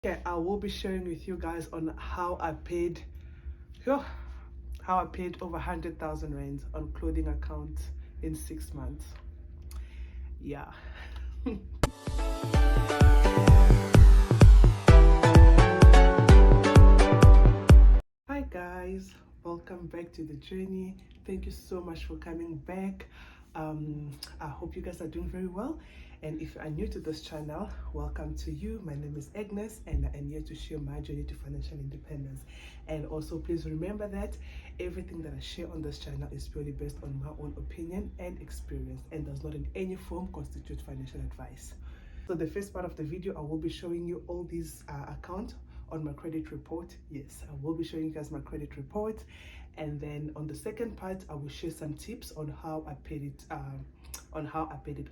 Okay, I will be sharing with you guys on how I paid over 100,000 rands on clothing account in 6 months. Yeah. Hi guys, welcome back to the journey. Thank you so much for coming back. I hope you guys are doing very well, and if you are new to this channel, welcome to you. My name is Agnes and I am here to share my journey to financial independence. And also please remember that everything that I share on this channel is purely based on my own opinion and experience and does not in any form constitute financial advice. So the first part of the video, I will be showing you all these accounts on my credit report. Yes, I will be showing you guys my credit report, and then on the second part I will share some tips on how I paid it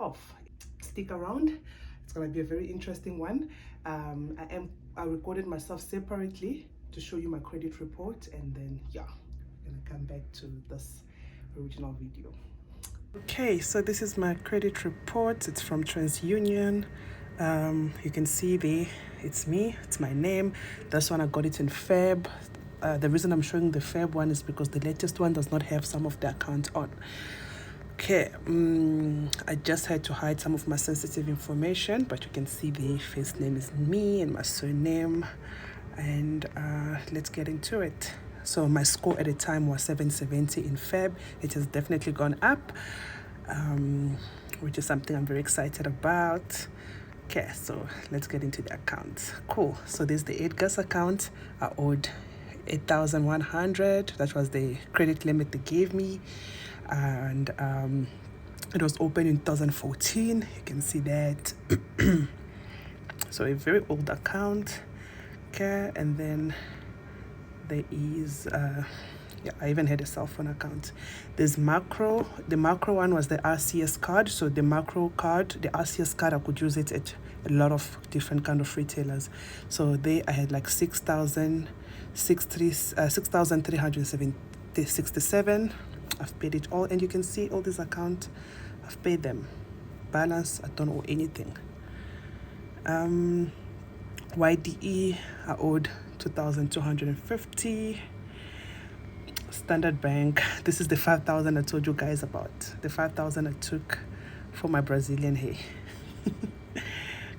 off. Stick around, it's gonna be a very interesting one. I recorded myself separately to show you my credit report, and then yeah, I'm gonna come back to this original video. Okay, so this is my credit report. It's from TransUnion. You can see there, it's me, it's my name. This one I got it in Feb. The reason I'm showing the Feb one is because the latest one does not have some of the accounts on. Okay, I just had to hide some of my sensitive information, but you can see the first name is me and my surname. And let's get into it. So my score at the time was 770 in Feb. It has definitely gone up, which is something I'm very excited about. Okay, so let's get into the accounts. Cool. So there's the Edgar's account. I owed 8,100. That was the credit limit they gave me, and it was open in 2014. You can see that. So a very old account. Okay, and then there is I even had a cell phone account. There's macro. The macro one was the RCS card. So the macro card, the RCS card, I could use it at a lot of different kind of retailers. So there I had like 6,367. I've paid it all, and you can see all these accounts, I've paid them. Balance, I don't owe anything. YDE, I owed 2,250. Standard Bank, this is the 5,000 I told you guys about. The 5,000 I took for my Brazilian hair.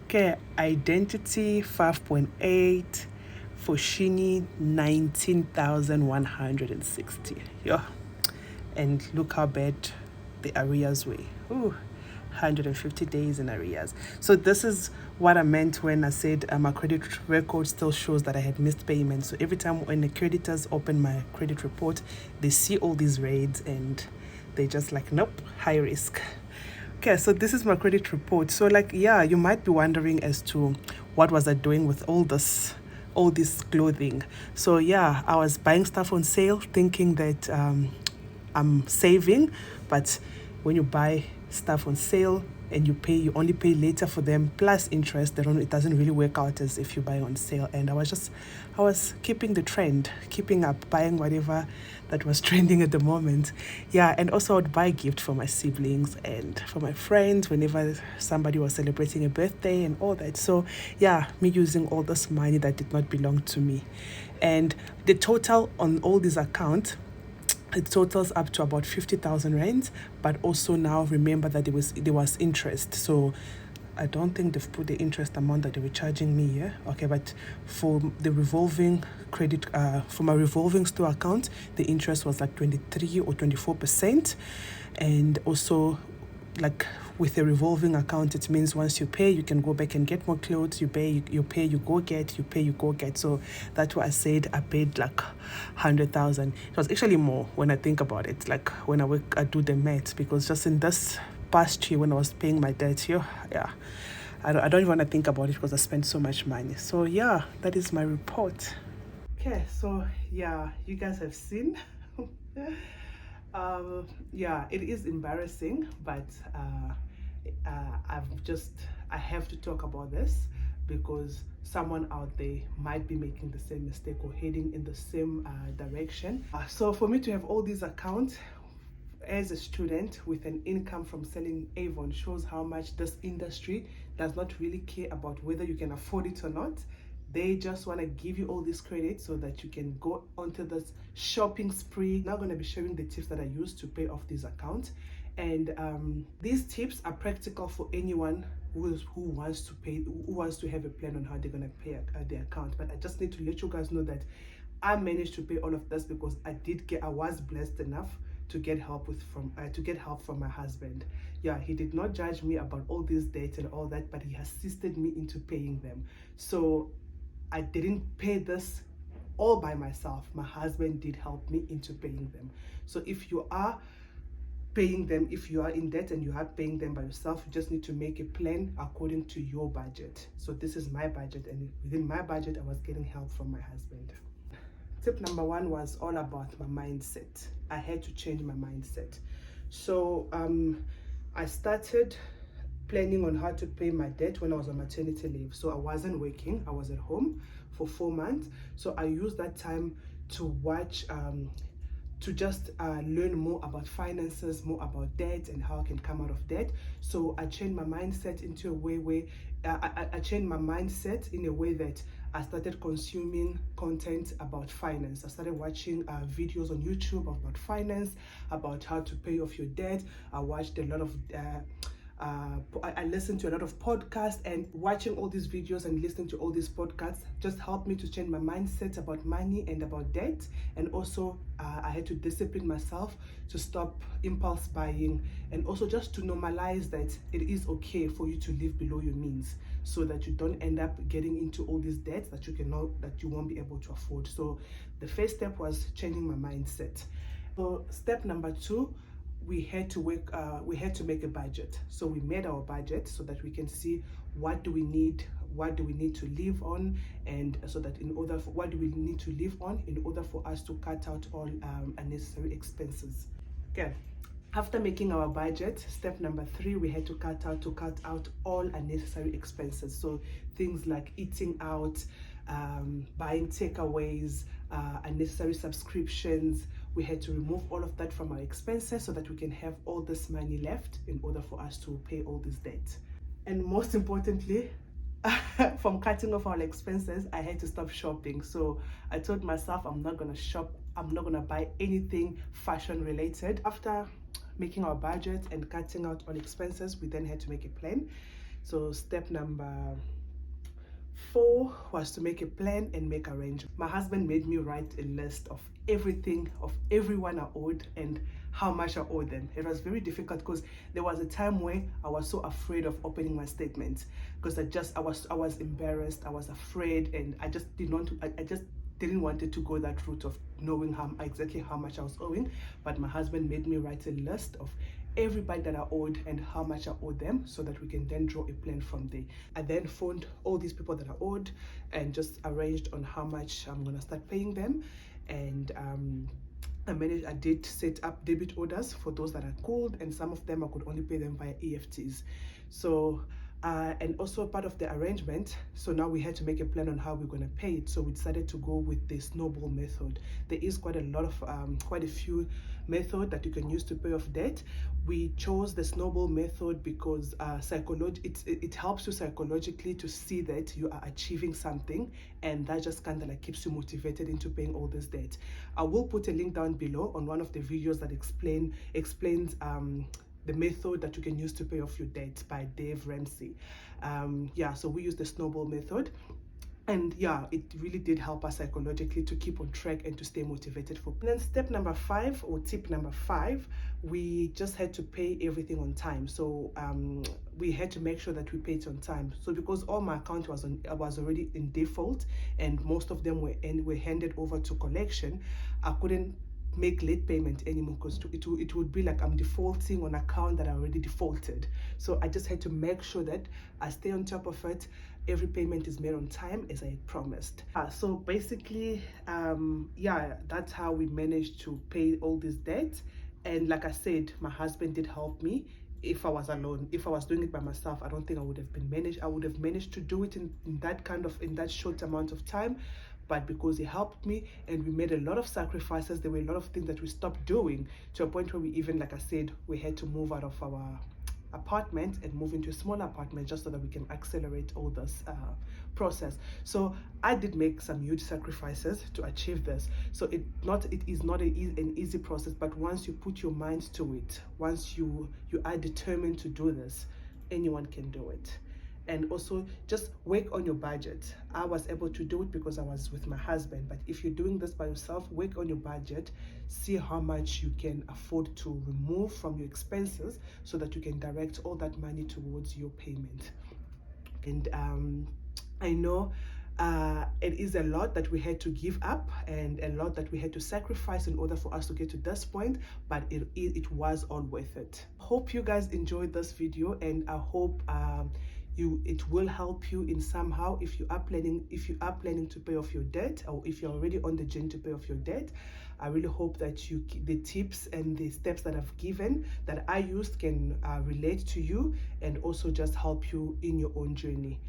Okay, Identity 5.8. Foschini 19,160. Yeah, and look how bad the arrears were. Ooh. 150 days in arrears. So this is what I meant when I said my credit record still shows that I had missed payments. So every time when the creditors open my credit report, they see all these raids and they just like, nope, high risk. Okay, so this is my credit report. So like, yeah, you might be wondering as to what was I doing with all this clothing. So yeah, I was buying stuff on sale thinking that I'm saving, but when you buy stuff on sale and you only pay later for them plus interest, it doesn't really work out as if you buy on sale. And I was keeping the trend, keeping up, buying whatever that was trending at the moment. Yeah, and also I would buy gift for my siblings and for my friends whenever somebody was celebrating a birthday and all that. So yeah, me using all this money that did not belong to me. And the total on all these accounts, it totals up to about 50,000 rands, but also now remember that there was interest. So I don't think they've put the interest amount that they were charging me here. Okay, but for the revolving credit, for my revolving store account, the interest was like 23 or 24%. And also, like with a revolving account, it means once you pay, you can go back and get more clothes. You pay, you go get. You pay, you go get. So that's why I said I paid like 100,000. It was actually more when I think about it. Like when I do the math, because just in this past year when I was paying my debt here, yeah, I don't even want to think about it because I spent so much money. So yeah, that is my report. Okay, so yeah, you guys have seen. Yeah, it is embarrassing, but I have to talk about this because someone out there might be making the same mistake or heading in the same direction. So for me to have all these accounts as a student with an income from selling Avon shows how much this industry does not really care about whether you can afford it or not. They just want to give you all this credit so that you can go onto this shopping spree. Now I'm going to be sharing the tips that I use to pay off these accounts. And these tips are practical for anyone who wants to pay, who wants to have a plan on how they're going to pay their account. But I just need to let you guys know that I managed to pay all of this because I was blessed enough to get help from my husband. Yeah, he did not judge me about all these debts and all that, but he assisted me into paying them. So I didn't pay this all by myself. My husband did help me into paying them. So if you are paying them, if you are in debt and you are paying them by yourself, you just need to make a plan according to your budget. So this is my budget, and within my budget I was getting help from my husband. Tip number 1 was all about my mindset. I had to change my mindset. So I started planning on how to pay my debt when I was on maternity leave. So I wasn't working, I was at home for 4 months. So I used that time to watch to just learn more about finances, more about debt and how I can come out of debt. So I changed my mindset into a way where I changed my mindset in a way that I started consuming content about finance. I started watching videos on YouTube about finance, about how to pay off your debt. I watched a lot of I listened to a lot of podcasts, and watching all these videos and listening to all these podcasts just helped me to change my mindset about money and about debt. And also I had to discipline myself to stop impulse buying, and also just to normalize that it is okay for you to live below your means, so that you don't end up getting into all these debts that you won't be able to afford. So the first step was changing my mindset. So step number 2, we had to make a budget. So we made our budget so that we can see what do we need to live on, and so that what do we need to live on in order for us to cut out all unnecessary expenses. Okay. After making our budget, step number 3, we had to cut out all unnecessary expenses. So things like eating out, buying takeaways, unnecessary subscriptions. We had to remove all of that from our expenses so that we can have all this money left in order for us to pay all this debt. And most importantly, from cutting off our expenses, I had to stop shopping. So I told myself I'm not gonna shop, I'm not gonna buy anything fashion related. After making our budget and cutting out all expenses, we then had to make a plan. So step number 4 was to make a plan and make arrangements. My husband made me write a list of everything, of everyone I owed and how much I owed them. It was very difficult because there was a time where I was so afraid of opening my statements, because I was embarrassed, I was afraid, and I just didn't want it to go that route of knowing exactly how much I was owing. But my husband made me write a list of everybody that I owed and how much I owed them, so that we can then draw a plan from there. I then phoned all these people that I owed and just arranged on how much I'm gonna start paying them. And I did set up debit orders for those that I called, and some of them I could only pay them via EFTs. So and also part of the arrangement, so now we had to make a plan on how we're going to pay it. So we decided to go with the snowball method. There is quite a few methods that you can use to pay off debt. We chose the snowball method because it helps you psychologically to see that you are achieving something, and that just kind of like keeps you motivated into paying all this debt. I will put a link down below on one of the videos that explains the method that you can use to pay off your debt by Dave Ramsey. So we use the snowball method, and yeah, it really did help us psychologically to keep on track and to stay motivated for. And then step number 5, or tip number 5, we just had to pay everything on time. So we had to make sure that we paid on time. So because all my account was already in default, and most of them were handed over to collection, I couldn't make late payment anymore, because it would be like I'm defaulting on account that I already defaulted. So I just had to make sure that I stay on top of it. Every payment is made on time as I had promised. So basically, that's how we managed to pay all this debt. And like I said, my husband did help me. If I was alone, if I was doing it by myself, I don't think I would have managed to do it in that short amount of time. But because he helped me and we made a lot of sacrifices, there were a lot of things that we stopped doing, to a point where we even, like I said, we had to move out of our apartment and move into a smaller apartment, just so that we can accelerate all this process. So I did make some huge sacrifices to achieve this. So it is not an easy process, but once you put your mind to it, once you are determined to do this, anyone can do it. And also just work on your budget. I was able to do it because I was with my husband, but if you're doing this by yourself, work on your budget, see how much you can afford to remove from your expenses so that you can direct all that money towards your payment. And I know it is a lot that we had to give up and a lot that we had to sacrifice in order for us to get to this point, but it was all worth it. Hope you guys enjoyed this video, and I hope it will help you in somehow if you are planning to pay off your debt, or if you're already on the journey to pay off your debt. I really hope that the tips and the steps that I've given, that I used, can relate to you and also just help you in your own journey.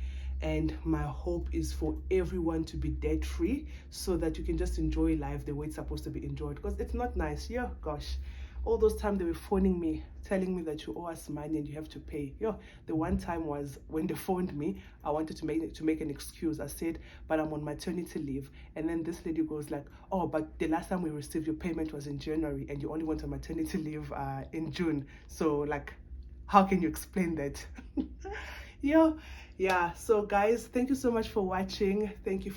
And my hope is for everyone to be debt free, so that you can just enjoy life the way it's supposed to be enjoyed, because it's not nice. Yeah, gosh, all those times they were phoning me telling me that you owe us money and you have to pay. The one time was when they phoned me, I wanted to make an excuse. I said, but I'm on maternity leave. And then this lady goes like, oh, but the last time we received your payment was in January and you only went on maternity leave in June. So like, how can you explain that? Yeah, so guys, thank you so much for watching. Thank you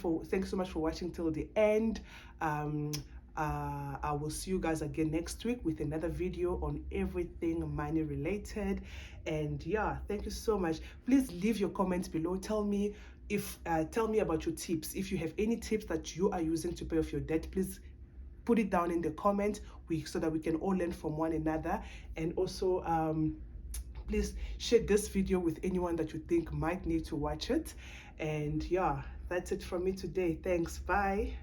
so much for watching till the end. I will see you guys again next week with another video on everything money related. And yeah, thank you so much. Please leave your comments below. Tell me about your tips. If you have any tips that you are using to pay off your debt, please put it down in the comments so that we can all learn from one another. And also please share this video with anyone that you think might need to watch it. And yeah, that's it from me today. Thanks. Bye.